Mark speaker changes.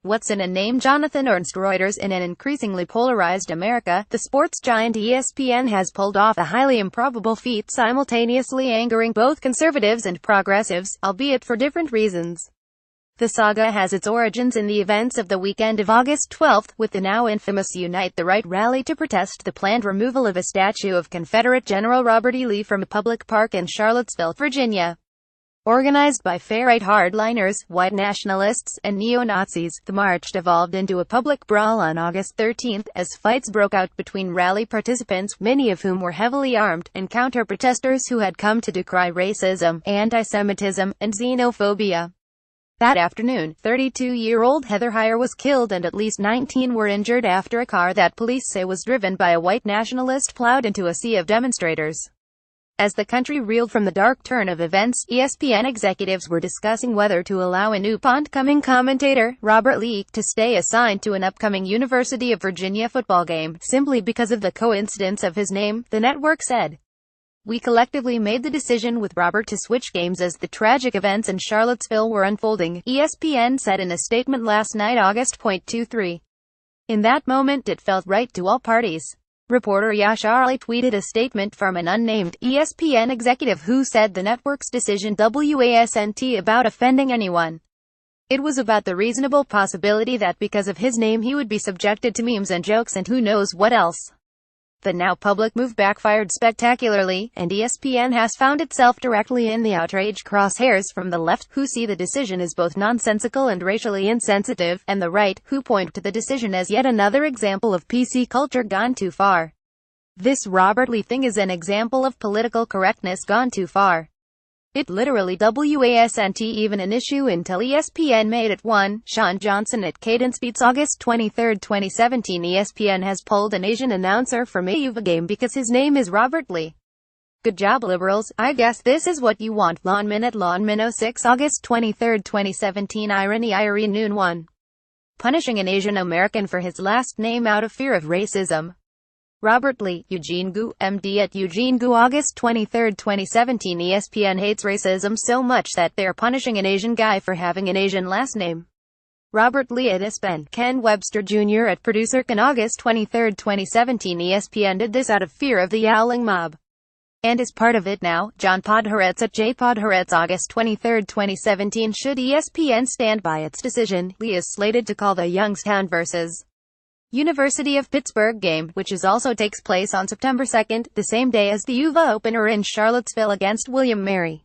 Speaker 1: What's in a name? Jonathan Ernst Reuters. In an increasingly polarized America, the sports giant ESPN has pulled off a highly improbable feat, simultaneously angering both conservatives and progressives, albeit for different reasons. The saga has its origins in the events of the weekend of August 12, with the now infamous Unite the Right rally to protest the planned removal of a statue of Confederate General Robert E. Lee from a public park in Charlottesville, Virginia. Organized by far-right hardliners, white nationalists, and neo-Nazis, the march devolved into a public brawl on August 13, as fights broke out between rally participants, many of whom were heavily armed, and counter-protesters who had come to decry racism, anti-Semitism, and xenophobia. That afternoon, 32-year-old Heather Heyer was killed and at least 19 were injured after a car that police say was driven by a white nationalist plowed into a sea of demonstrators. As the country reeled from the dark turn of events, ESPN executives were discussing whether to allow a new upcoming commentator, Robert Lee, to stay assigned to an upcoming University of Virginia football game, simply because of the coincidence of his name, the network said. We collectively made the decision with Robert to switch games as the tragic events in Charlottesville were unfolding, ESPN said in a statement last night, August 23. In that moment it felt right to all parties. Reporter Yash Ali tweeted a statement from an unnamed ESPN executive who said the network's decision wasn't about offending anyone. It was about the reasonable possibility that because of his name he would be subjected to memes and jokes and who knows what else. The now public move backfired spectacularly, and ESPN has found itself directly in the outrage crosshairs from the left, who see the decision as both nonsensical and racially insensitive, and the right, who point to the decision as yet another example of PC culture gone too far. This Robert Lee thing is an example of political correctness gone too far. It literally wasn't even an issue until ESPN made it one. Sean Johnson at Cadence Beats. August 23, 2017. ESPN has pulled an Asian announcer from a UVA game because his name is Robert Lee. Good job, liberals. I guess this is what you want. Lawn Minute. 06. August 23, 2017. Irony Noon 1. Punishing an Asian American for his last name out of fear of racism. Robert Lee, Eugene Gu, MD at Eugene Gu. August 23, 2017. ESPN hates racism so much that they're punishing an Asian guy for having an Asian last name. Robert Lee at espn. Ken Webster Jr. at Producer Ken. August 23, 2017. ESPN did this out of fear of the yowling mob. And is part of it now. John Podhoretz at J. Podhoretz. August 23, 2017. Should ESPN stand by its decision? Lee is slated to call the Youngstown vs. University of Pittsburgh game, which also takes place on September 2, the same day as the UVA opener in Charlottesville against William & Mary.